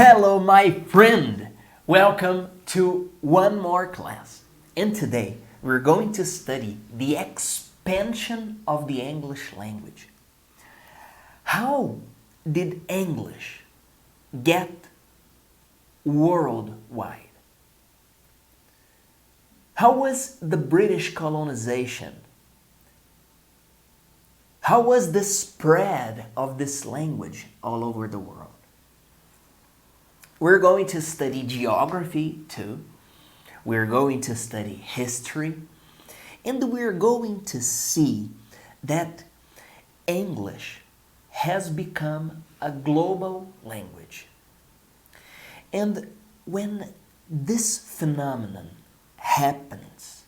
Hello, my friend! Welcome to one more class. And today we're going to study the expansion of the English language. How did English get worldwide? How was the British colonization? How was the spread of this language all over the world? We're going to study geography too. We're going to study history. And we're going to see that English has become a global language. And when this phenomenon happens,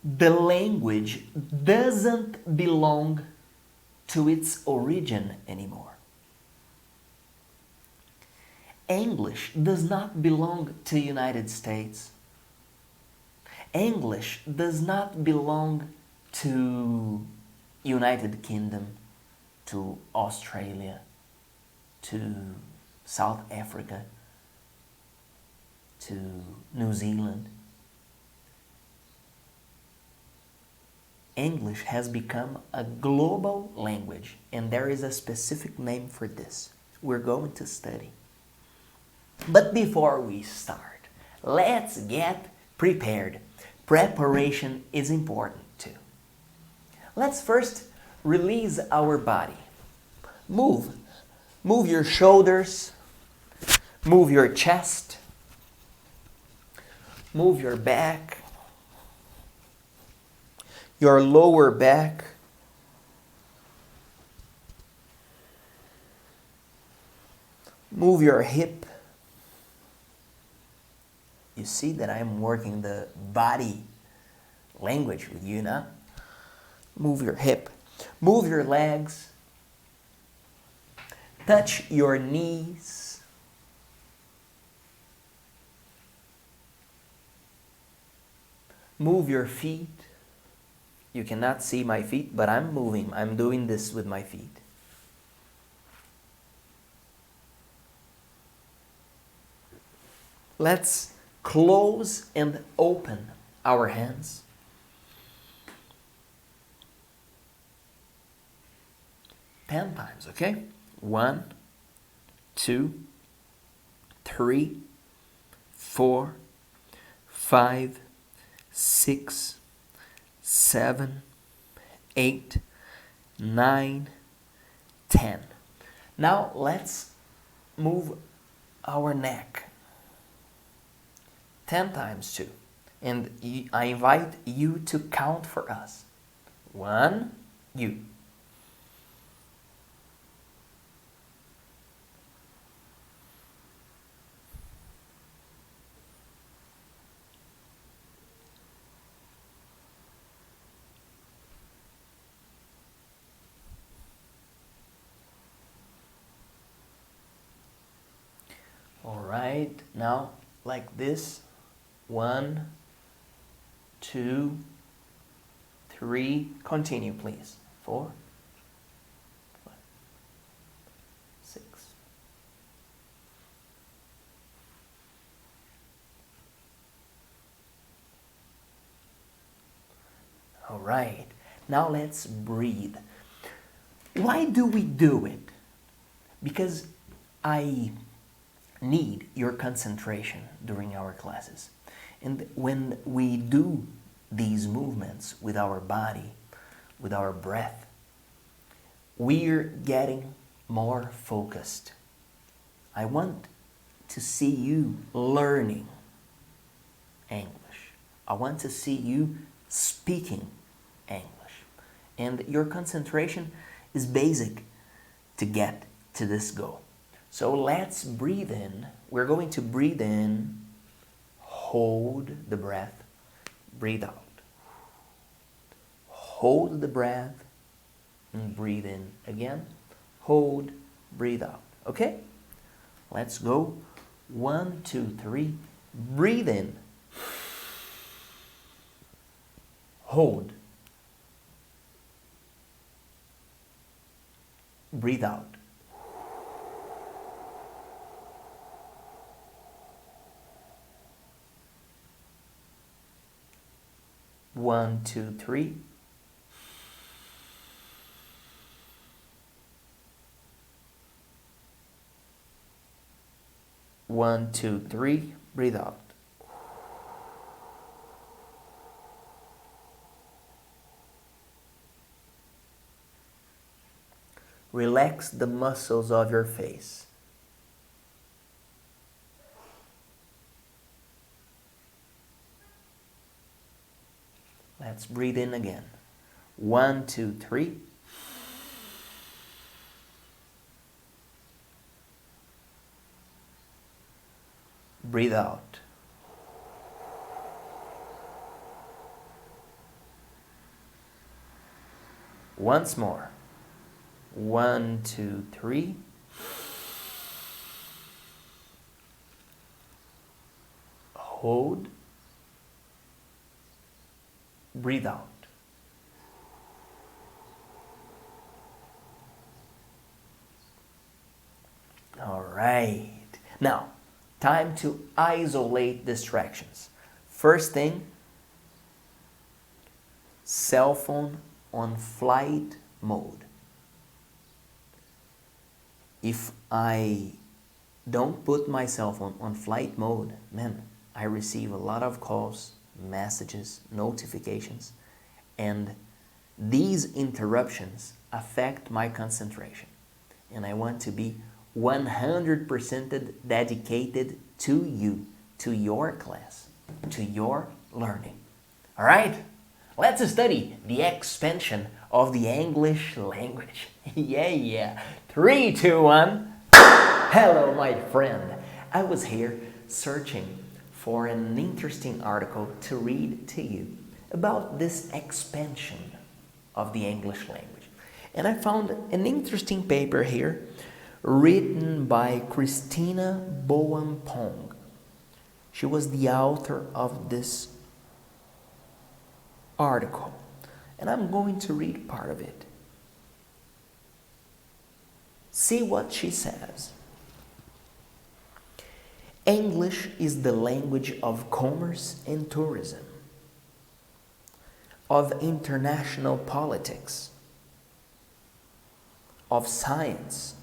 the language doesn't belong to its origin anymore. English does not belong to United States. English does not belong to United Kingdom, to Australia, to South Africa, to New Zealand. English has become a global language, and there is a specific name for this. We're going to study. But before we start, let's get prepared. Preparation is important too. Let's first release our body. Move your shoulders, move your chest, move your back, your lower back, move your hip. You see that I'm working the body language with you now. Move your hip. Move your legs. Touch your knees. Move your feet. You cannot see my feet, but I'm moving. I'm doing this with my feet. Let's close and open our hands. 10 times, okay? 1, 2, 3, 4, 5, 6, 7, 8, 9, 10. Now let's move our neck 10 times too. And I invite you to count for us. 1, you. All right, now like this. 1, 2, 3. Continue, please. 4, 5, 6. All right. Now let's breathe. Why do we do it? Because I need your concentration during our classes. And when we do these movements with our body, with our breath, we're getting more focused. I want to see you learning English. I want to see you speaking English. And your concentration is basic to get to this goal. So let's breathe in. We're going to breathe in. Hold the breath, breathe out. Hold the breath and breathe in again. Hold, breathe out. Okay? Let's go. 1, 2, 3. Breathe in. Hold. Breathe out. 1, 2, 3. One, two, three. Breathe out. Relax the muscles of your face. Let's breathe in again. 1, 2, 3. Breathe out. Once more. 1, 2, 3. Hold. Breathe out. All right. Now, time to isolate distractions. First thing, cell phone on flight mode. If I don't put my cell phone on flight mode, man, I receive a lot of calls, messages, notifications, and these interruptions affect my concentration. And I want to be 100% dedicated to you, to your class, to your learning. All right, let's study the expansion of the English language. Yeah. 3, 2, 1. Hello, my friend. I was here searching for an interesting article to read to you about this expansion of the English language. And I found an interesting paper here written by Christina Boampong. She was the author of this article, and I'm going to read part of it. See what she says. English is the language of commerce and tourism, of international politics, of science.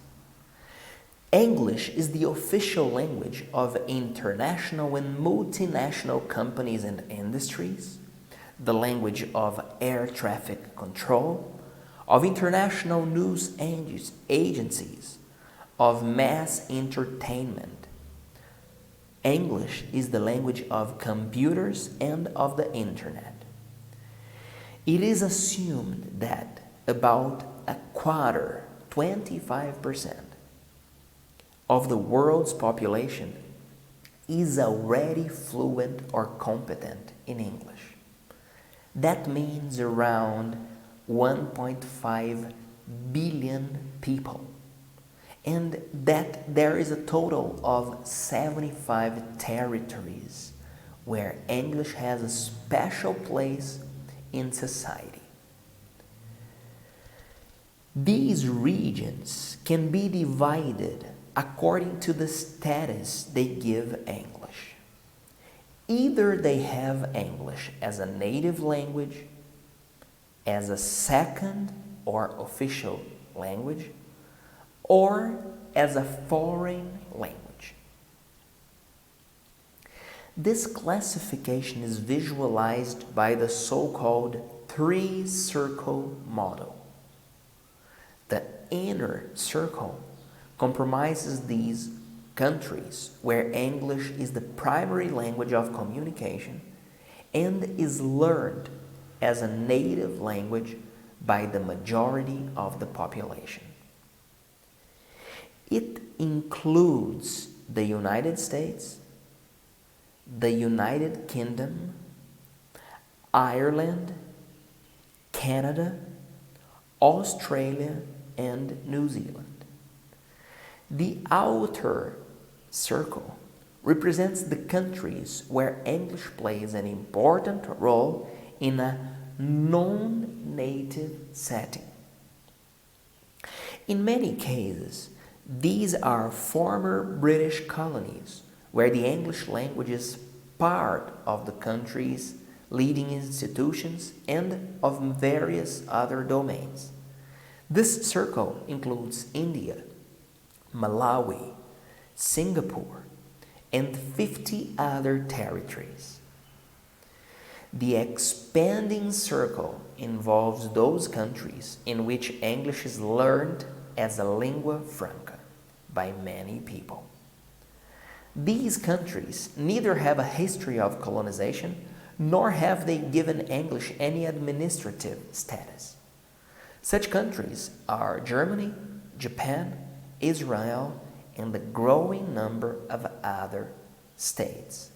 English is the official language of international and multinational companies and industries, the language of air traffic control, of international news agencies, of mass entertainment. English is the language of computers and of the internet. It is assumed that about a quarter, 25%, of the world's population is already fluent or competent in English. That means around 1.5 billion people, and that there is a total of 75 territories where English has a special place in society. These regions can be divided according to the status they give English. Either they have English as a native language, as a second or official language, or as a foreign language. This classification is visualized by the so-called three-circle model. The inner circle comprises these countries where English is the primary language of communication and is learned as a native language by the majority of the population. It includes the United States, the United Kingdom, Ireland, Canada, Australia, and New Zealand. The outer circle represents the countries where English plays an important role in a non-native setting. In many cases, these are former British colonies where the English language is part of the country's leading institutions, and of various other domains. This circle includes India, Malawi, Singapore, and 50 other territories. The expanding circle involves those countries in which English is learned as a lingua franca by many people. These countries neither have a history of colonization nor have they given English any administrative status. Such countries are Germany, Japan, Israel, and the growing number of other states.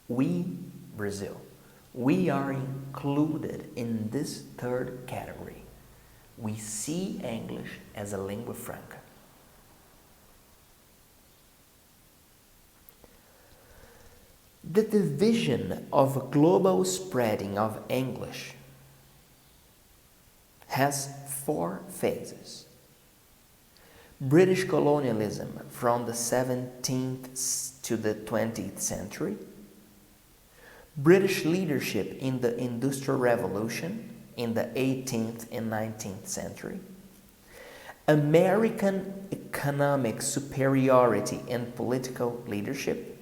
We, Brazil, we are included in this third category. We see English as a lingua franca. The division of global spreading of English has 4 phases. British colonialism from the 17th to the 20th century, British leadership in the Industrial Revolution in the 18th and 19th century, American economic superiority and political leadership,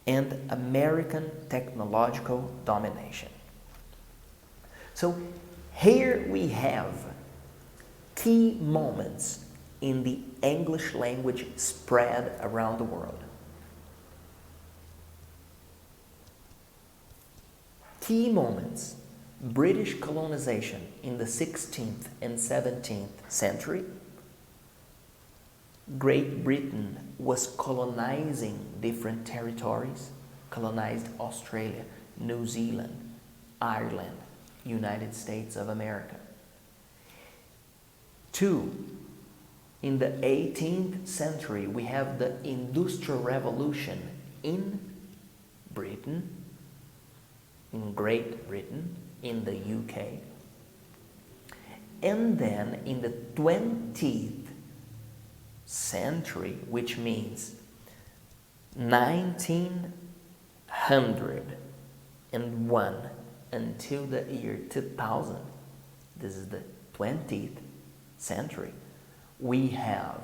and American technological domination. So here we have key moments in the English language spread around the world. Key moments: British colonization in the 16th and 17th century. Great Britain was colonizing different territories, colonized Australia, New Zealand, Ireland, United States of America. 2. In the 18th century, we have the Industrial Revolution in Britain, in Great Britain, in the UK. And then in the 20th century, which means 1901 until the year 2000, this is the 20th century, we have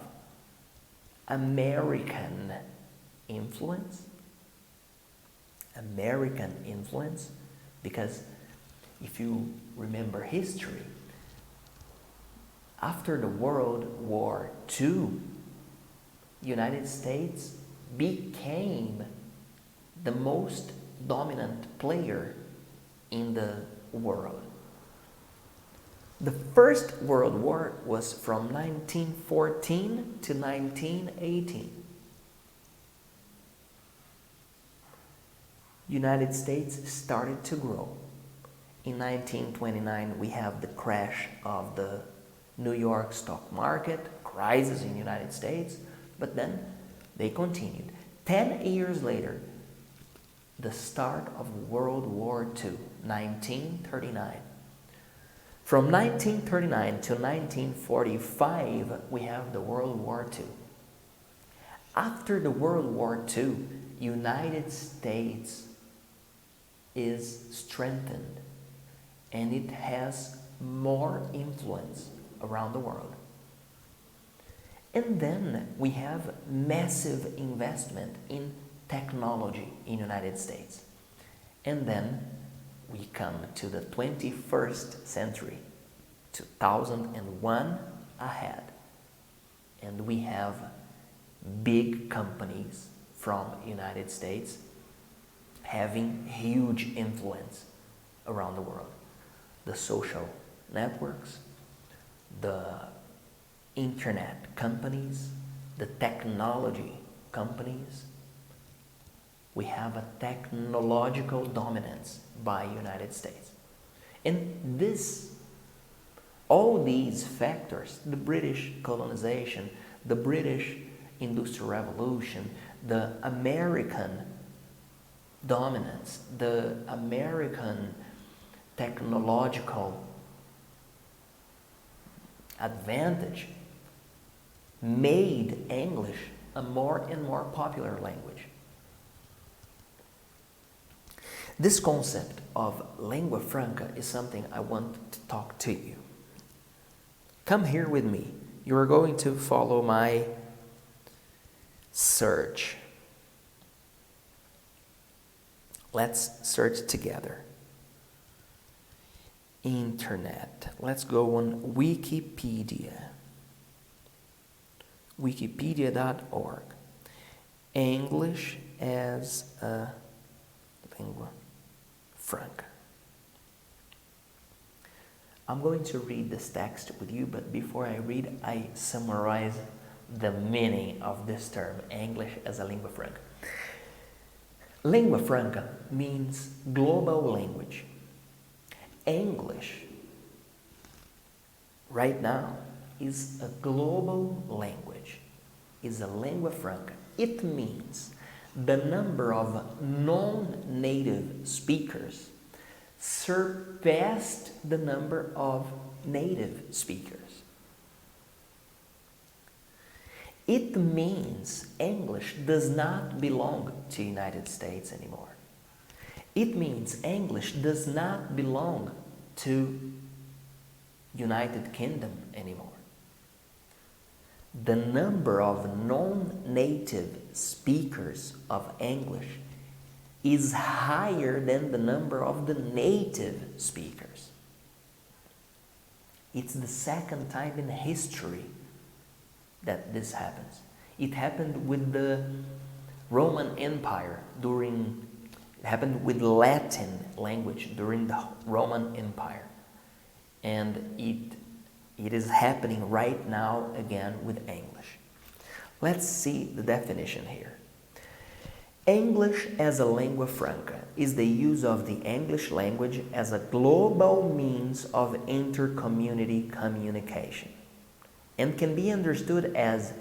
American influence, because if you remember history, after the World War II, United States became the most dominant player in the world. The First World War was from 1914 to 1918. United States started to grow. In 1929, we have the crash of the New York stock market, crisis in the United States, but then they continued. 10 years later, the start of World War II, 1939. From 1939 to 1945, we have the World War II. After the World War II, United States is strengthened and it has more influence around the world. And then we have massive investment in technology in the United States. And then we come to the 21st century, 2001 ahead. And we have big companies from United States having huge influence around the world. The social networks, the internet companies, the technology companies. We have a technological dominance by United States. And all these factors, the British colonization, the British Industrial Revolution, the American dominance, the American technological advantage made English a more and more popular language. This concept of lingua franca is something I want to talk to you. Come here with me. You are going to follow my search. Let's search together. Internet. Let's go on Wikipedia. Wikipedia.org. English as a lingua franca. I'm going to read this text with you, but before I read, I summarize the meaning of this term, English as a lingua franca. Lingua franca means global language. English, right now, is a global language, is a lingua franca. It means the number of non-native speakers surpassed the number of native speakers. It means English does not belong to the United States anymore. It means English does not belong to United Kingdom anymore. The number of non-native speakers of English is higher than the number of the native speakers. It's the second time in history that this happens. It happened with the Roman Empire it happened with Latin language during the Roman Empire. And it is happening right now again with English. Let's see the definition here. English as a lingua franca is the use of the English language as a global means of inter-community communication, and can be understood as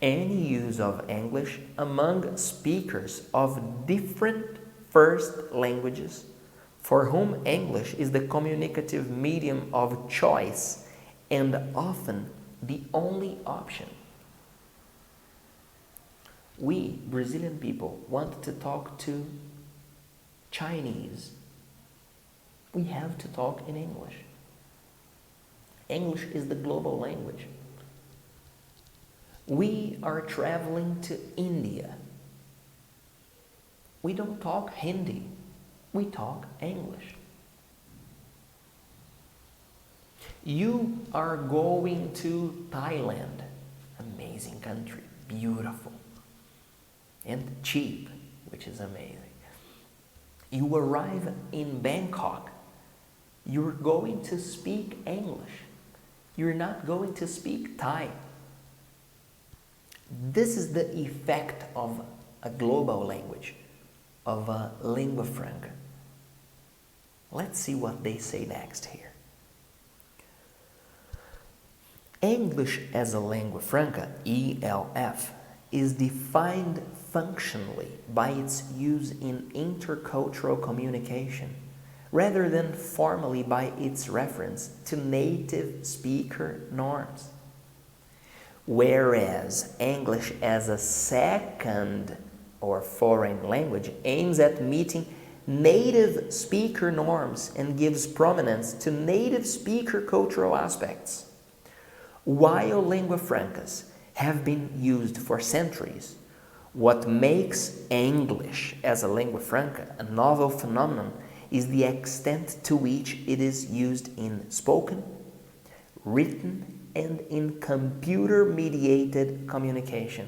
any use of English among speakers of different first languages for whom English is the communicative medium of choice and often the only option. We, Brazilian people, want to talk to Chinese. We have to talk in English. English is the global language. We are traveling to India. We don't talk Hindi. We talk English. You are going to Thailand. Amazing country. Beautiful. And cheap, which is amazing. You arrive in Bangkok. You're going to speak English. You're not going to speak Thai. This is the effect of a global language, of a lingua franca. Let's see what they say next here. English as a lingua franca, ELF, is defined functionally by its use in intercultural communication, rather than formally by its reference to native speaker norms. Whereas English as a second or foreign language aims at meeting native speaker norms and gives prominence to native speaker cultural aspects. While lingua francas have been used for centuries, what makes English as a lingua franca a novel phenomenon is the extent to which it is used in spoken, written, and in computer-mediated communication.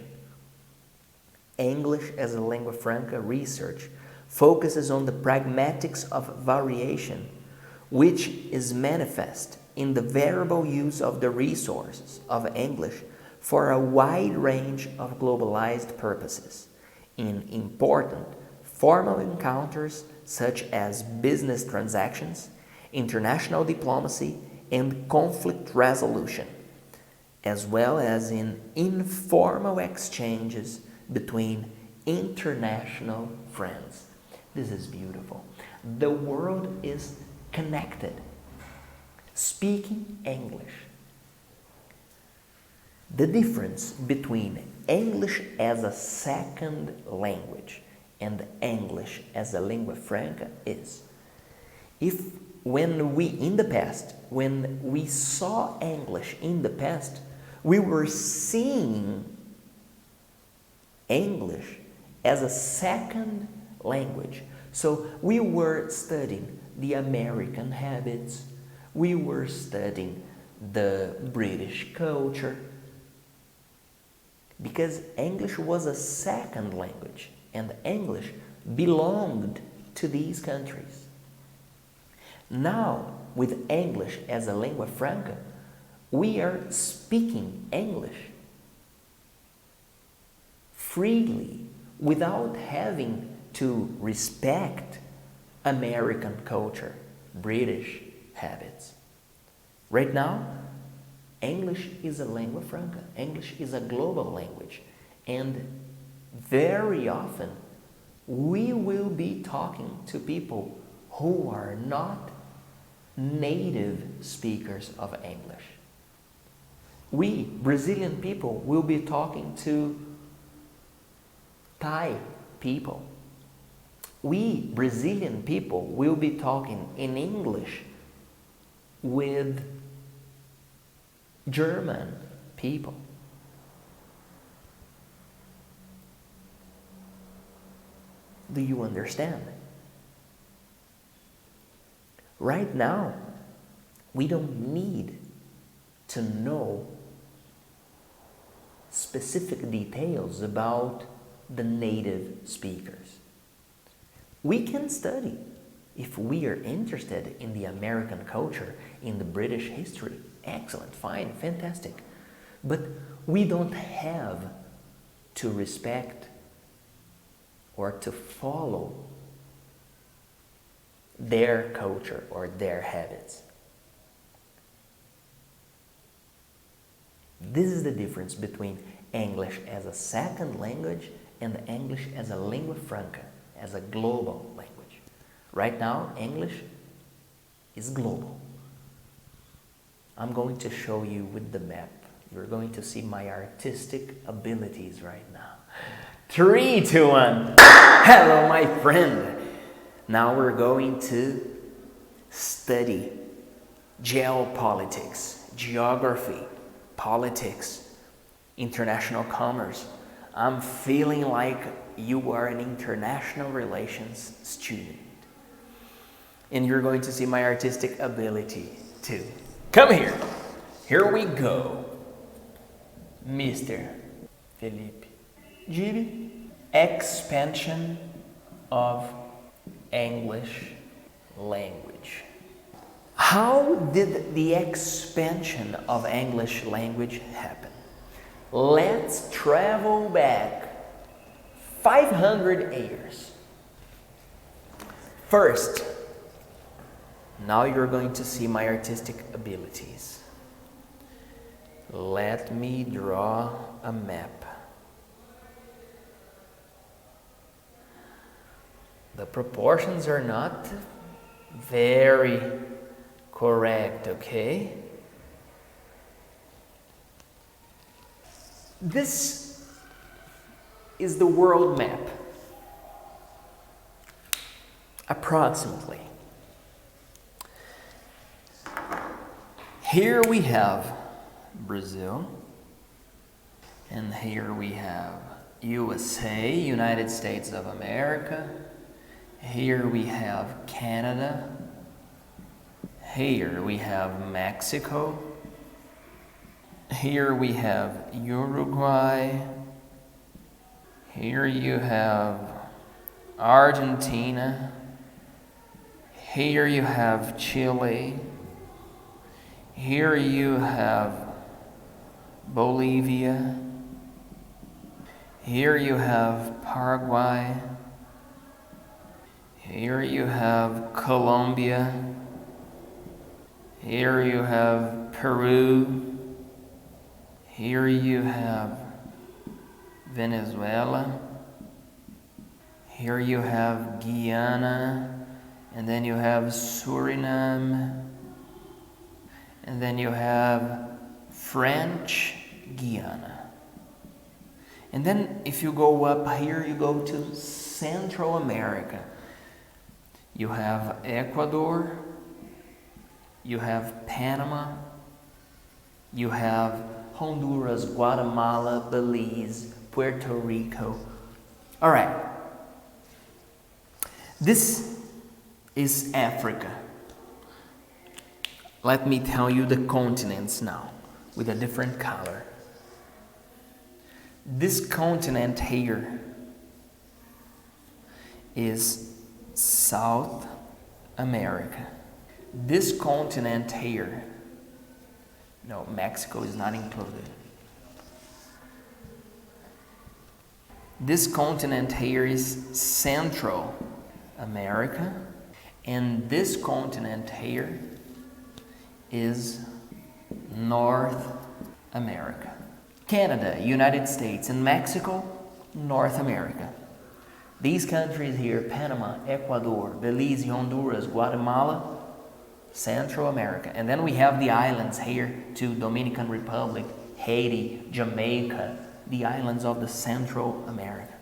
English as a lingua franca research focuses on the pragmatics of variation, which is manifest in the variable use of the resources of English for a wide range of globalized purposes, in important formal encounters such as business transactions, international diplomacy, and conflict resolution, as well as in informal exchanges between international friends. This is beautiful. The world is connected. Speaking English. The difference between English as a second language and English as a lingua franca is. When we saw English in the past, we were seeing English as a second language. So we were studying the American habits, we were studying the British culture, because English was a second language and English belonged to these countries. Now, with English as a lingua franca, we are speaking English freely without having to respect American culture, British habits. Right now, English is a lingua franca. English is a global language. And very often, we will be talking to people who are not native speakers of English. We, Brazilian people, will be talking to Thai people. We, Brazilian people, will be talking in English with German people. Do you understand? Right now, we don't need to know specific details about the native speakers. We can study if we are interested in the American culture, in the British history. Excellent, fine, fantastic. But we don't have to respect or to follow their culture or their habits. This is the difference between English as a second language and English as a lingua franca, as a global language. Right now, English is global. I'm going to show you with the map. You're going to see my artistic abilities right now. 3, 2, 1. Hello, my friend. Now we're going to study geopolitics, geography, politics, international commerce. I'm feeling like you are an international relations student. And you're going to see my artistic ability too. Come here. Here we go. Mr. Felipe. Gibi. Expansion of English language. How did the expansion of English language happen? Let's travel back 500 years. First, now you're going to see my artistic abilities. Let me draw a map. The proportions are not very correct, okay? This is the world map, approximately. Here we have Brazil, and here we have USA, United States of America. Here we have Canada. Here we have Mexico. Here we have Uruguay. Here you have Argentina. Here you have Chile. Here you have Bolivia. Here you have Paraguay. Here you have Colombia. Here you have Peru. Here you have Venezuela. Here you have Guyana. And then you have Suriname. And then you have French Guiana. And then if you go up here, you go to Central America. You have Ecuador, you have Panama, you have Honduras, Guatemala, Belize, Puerto Rico. All right. This is Africa. Let me tell you the continents now with a different color. This continent here is South America. This continent here, no, Mexico is not included. This continent here is Central America, and this continent here is North America. Canada, United States, and Mexico, North America. These countries here, Panama, Ecuador, Belize, Honduras, Guatemala, Central America. And then we have the islands here too, Dominican Republic, Haiti, Jamaica, the islands of the Central America.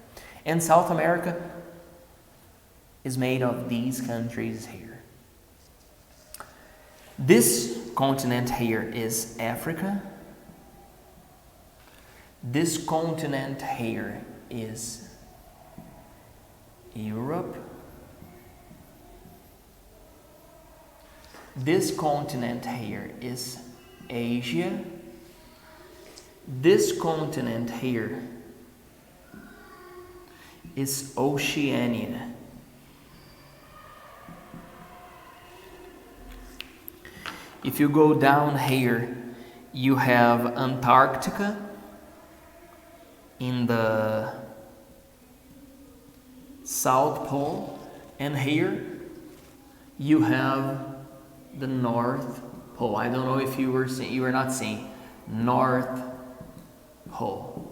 And South America is made of these countries here. This continent here is Africa. This continent here is Europe. This continent here is Asia. This continent here is Oceania. If you go down here, you have Antarctica in the South Pole, and here you have the North Pole. I don't know if you were not seeing North Pole.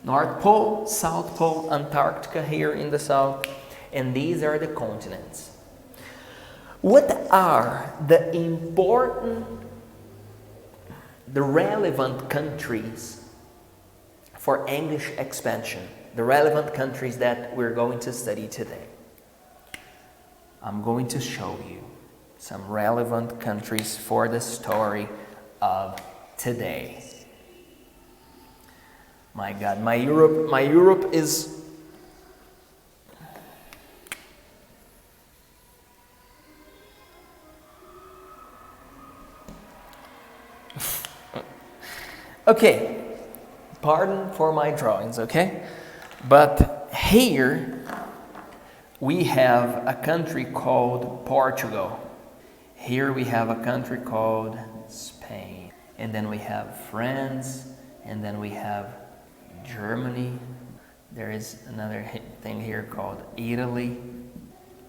North Pole, South Pole, Antarctica here in the south, and these are the continents. What are the relevant countries for English expansion? The relevant countries that we're going to study today. I'm going to show you some relevant countries for the story of today. My God, my Europe is okay. Pardon for my drawings, okay? But here we have a country called Portugal. Here we have a country called Spain. And then we have France, and then we have Germany. There is another thing here called Italy.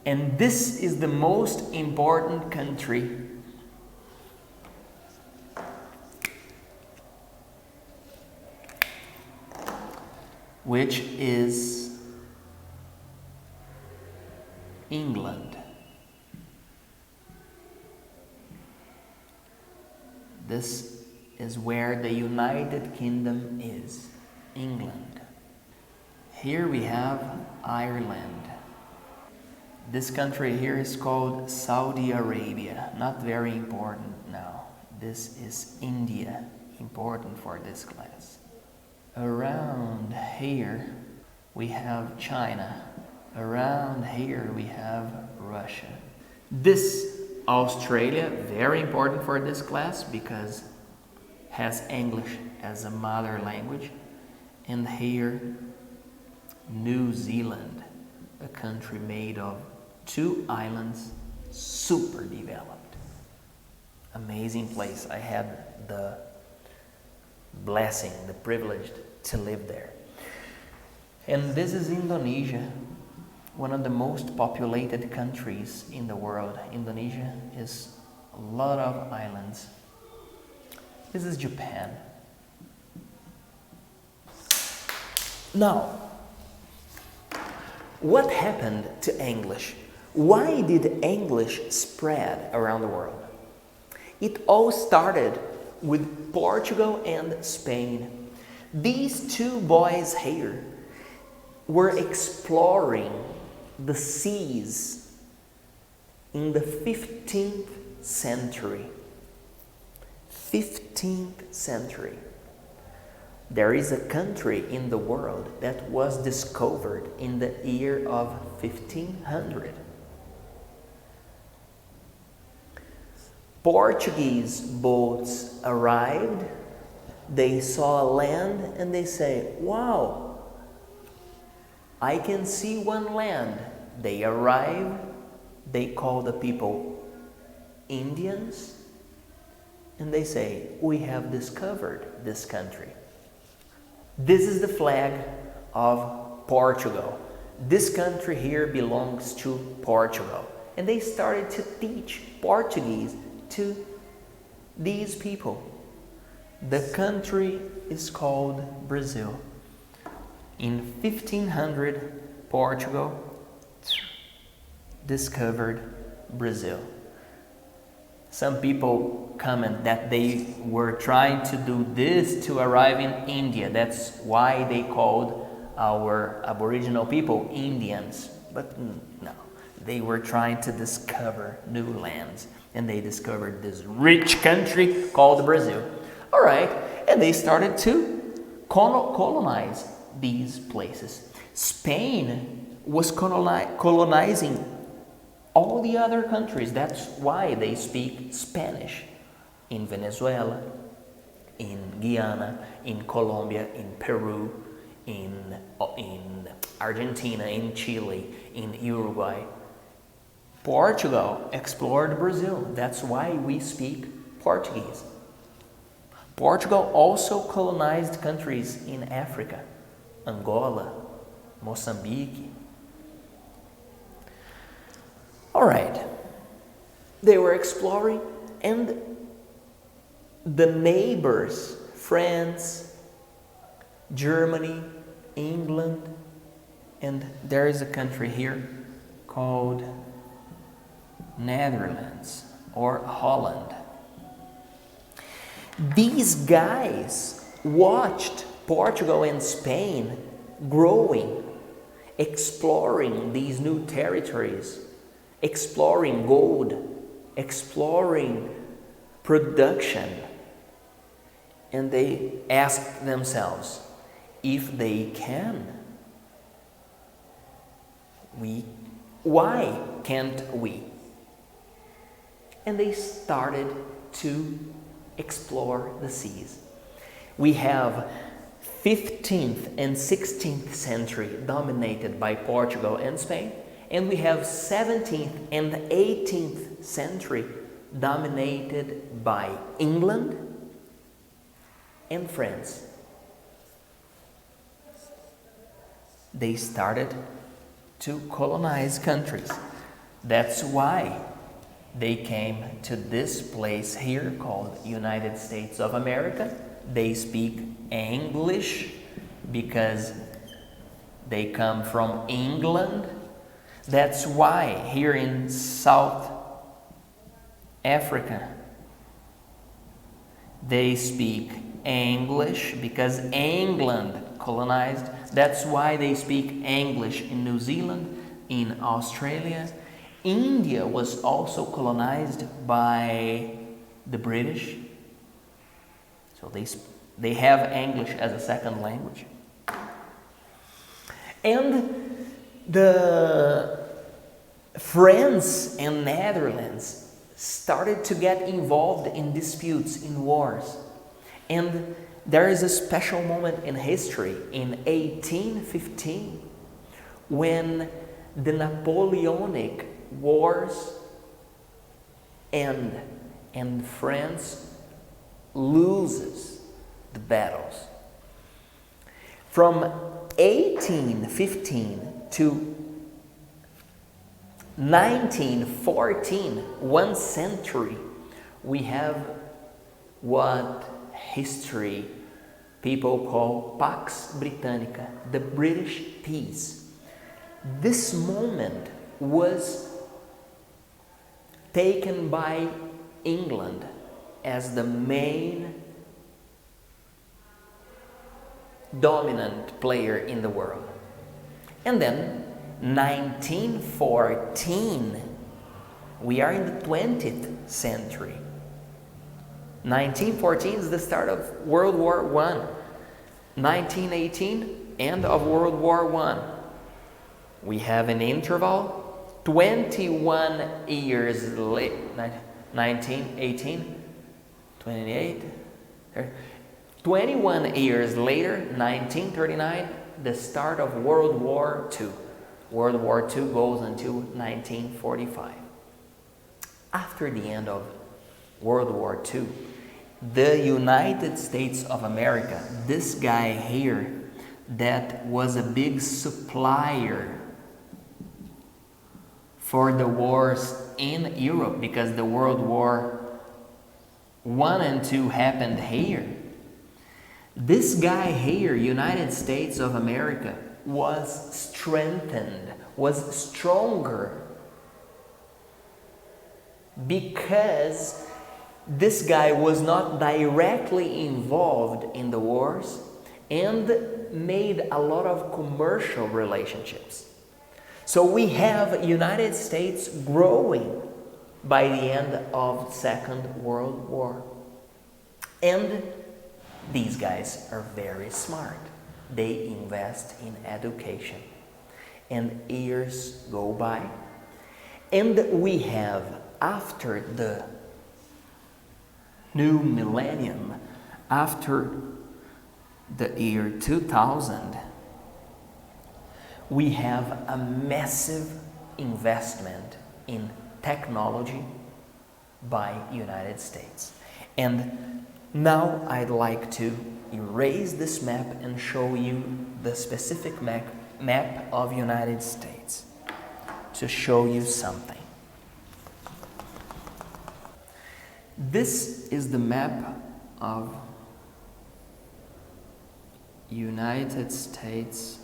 And this is the most important country which is England. This is where the United Kingdom is, England. Here we have Ireland. This country here is called Saudi Arabia, not very important now. This is India, important for this class. Around here we have China. Around here we have Russia. This Australia, very important for this class because has English as a mother language. And here New Zealand, a country made of 2 islands, super developed. Amazing place. I had the blessing, the privilege to live there. And this is Indonesia, one of the most populated countries in the world. Indonesia is a lot of islands. This is Japan. Now, what happened to English? Why did English spread around the world? It all started with Portugal and Spain. These 2 boys here were exploring the seas in the 15th century. 15th century. There is a country in the world that was discovered in the year of 1500. Portuguese boats arrived, they saw land and they say, wow, I can see one land. They arrive, they call the people Indians, and they say, we have discovered this country. This is the flag of Portugal. This country here belongs to Portugal. And they started to teach Portuguese to these people. The country is called Brazil. In 1500, Portugal discovered Brazil. Some people comment that they were trying to do this to arrive in India. That's why they called our Aboriginal people Indians. But no, they were trying to discover new lands. And they discovered this rich country called Brazil. All right, and they started to colonize these places. Spain was colonizing all the other countries. That's why they speak Spanish in Venezuela, in Guyana, in Colombia, in Peru, in Argentina, in Chile, in Uruguay. Portugal explored Brazil. That's why we speak Portuguese. Portugal also colonized countries in Africa, Angola, Mozambique. All right, they were exploring, and the neighbors, France, Germany, England, and there is a country here called Netherlands or Holland. These guys watched Portugal and Spain growing, exploring these new territories, exploring gold, exploring production. And they asked themselves, if they can, why can't we? And they started to explore the seas. We have 15th and 16th century dominated by Portugal and Spain, and we have 17th and 18th century dominated by England and France. They started to colonize countries. That's why they came to this place here called United States of America. They speak English because they come from England. That's why here in South Africa they speak English because England colonized. That's why they speak English in New Zealand, in Australia. India was also colonized by the British. So they have English as a second language. And the France and Netherlands started to get involved in disputes, in wars. And there is a special moment in history in 1815 when the Napoleonic Wars end and France loses the battles. From 1815 to 1914, 1 century, we have what history people call Pax Britannica, the British peace. This moment was taken by England as the main dominant player in the world. And then 1914, we are in the 20th century. 1914 is the start of World War I. 1918, end of World War I. We have an interval, 21 years later, 1918, 28, 21 years later, 1939, the start of World War II. World War II goes until 1945. After the end of World War II, the United States of America, this guy here that was a big supplier for the wars in Europe, because the World War I and II happened here. This guy here, United States of America, was strengthened, was stronger, because this guy was not directly involved in the wars and made a lot of commercial relationships. So we have United States growing by the end of Second World War. And these guys are very smart. They invest in education. And years go by. And we have, after the new millennium, after the year 2000, we have a massive investment in technology by United States. And now I'd like to erase this map and show you the specific map of United States to show you something. This is the map of United States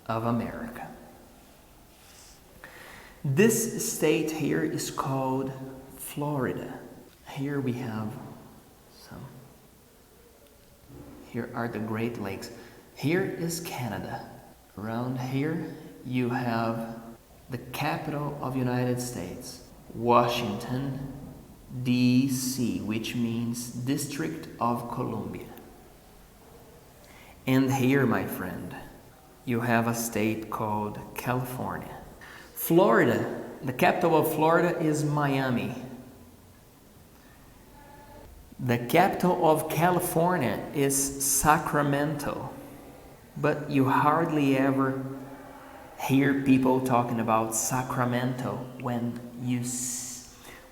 of America. This state here is called Florida. Here we have some. Here are the Great Lakes. Here is Canada. Around here you have the capital of United States, Washington, D.C., which means District of Columbia. And here, my friend, you have a state called California. Florida, the capital of Florida is Miami. The capital of California is Sacramento. But you hardly ever hear people talking about Sacramento when you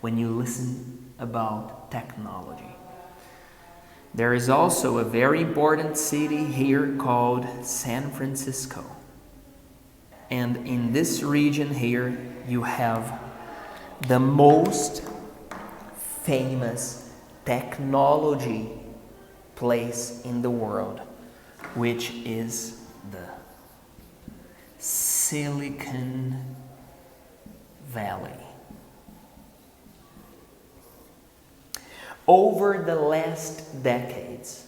listen about technology. There is also a very important city here called San Francisco. And in this region here, you have the most famous technology place in the world, which is the Silicon Valley. Over the last decades,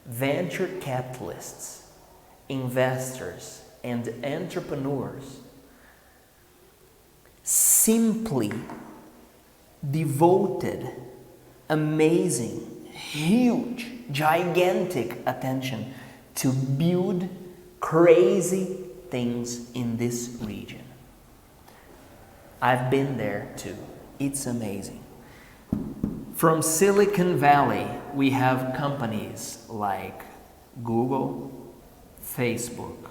venture capitalists, investors, and entrepreneurs simply devoted amazing, huge, gigantic attention to build crazy things in this region. I've been there too. It's amazing. From Silicon Valley, we have companies like Google, Facebook,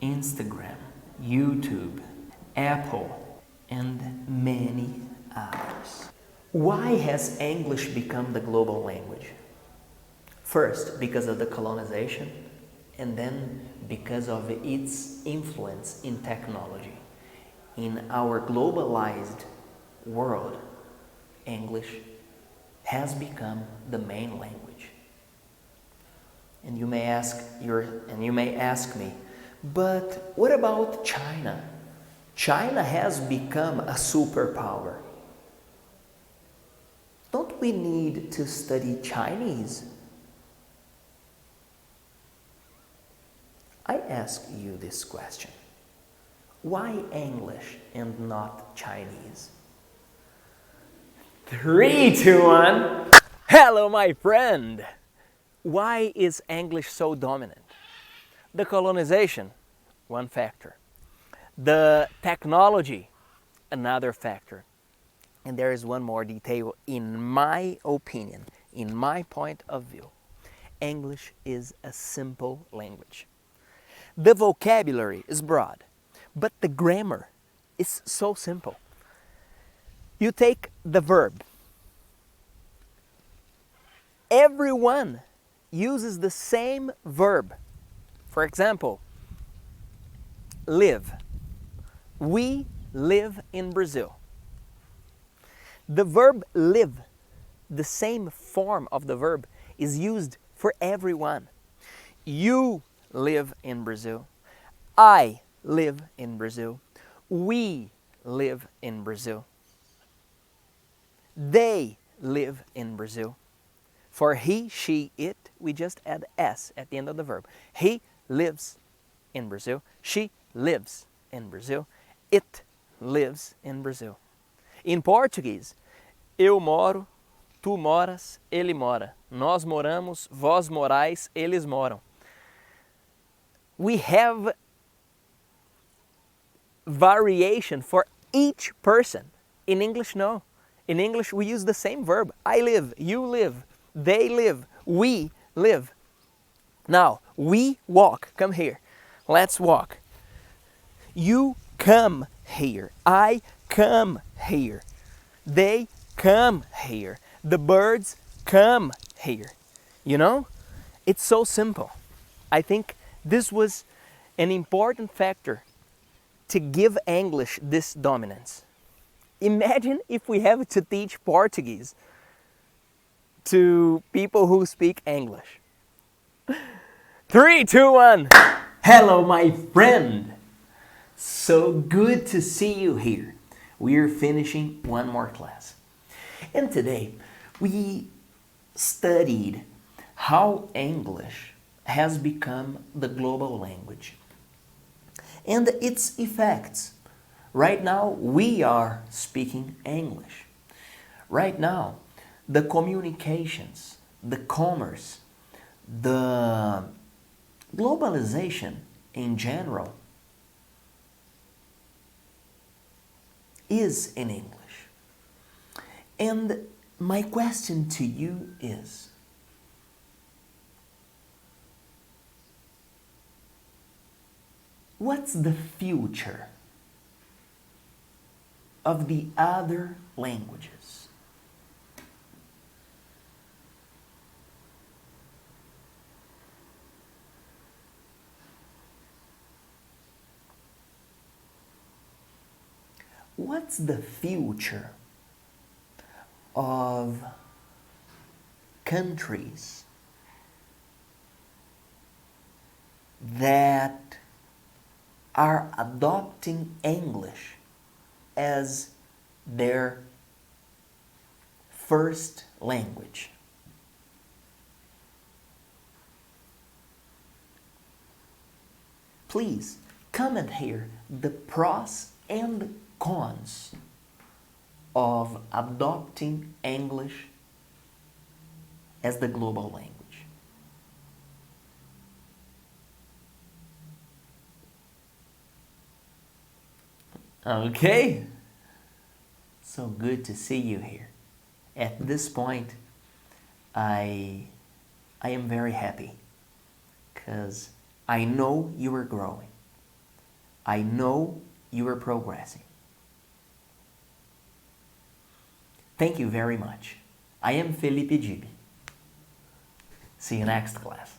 Instagram, YouTube, Apple, and many others. Why has English become the global language? First, because of the colonization, and then because of its influence in technology. In our globalized world, English has become the main language. And you may ask me, but what about China? China has become a superpower. Don't we need to study Chinese? I ask you this question. Why English and not Chinese? 3, 2, 1. Hello, my friend! Why is English so dominant? The colonization, one factor. The technology, another factor. And there is one more detail, in my opinion, in my point of view. English is a simple language. The vocabulary is broad, but the grammar is so simple. You take the verb. Everyone uses the same verb. For example, live. We live in Brazil. The verb live, the same form of the verb, is used for everyone. You live in Brazil. I live in Brazil. We live in Brazil. They live in Brazil. For he, she, it, we just add S at the end of the verb. He lives in Brazil. She lives in Brazil. It lives in Brazil. In Portuguese, eu moro, tu moras, ele mora. Nós moramos, vós morais, eles moram. We have variation for each person. In English, no. In English, we use the same verb. I live, you live, they live, we live. Now, we walk. Come here. Let's walk. You come here. I come here. They come here. The birds come here. You know? It's so simple. I think this was an important factor to give English this dominance. Imagine if we have to teach Portuguese to people who speak English. 3, 2, 1. Hello, my friend. So good to see you here. We're finishing one more class. And today we studied how English has become the global language and its effects. Right now we are speaking English. Right now the communications, the commerce, the globalization in general is in English. And my question to you is, what's the future of the other languages? What's the future of countries that are adopting English as their first language? Please comment here the pros and cons of adopting English as the global language. Okay, so good to see you here. At this point, I am very happy because I know you are growing. I know you are progressing. Thank you very much. I am Felipe Gibi. See you next class.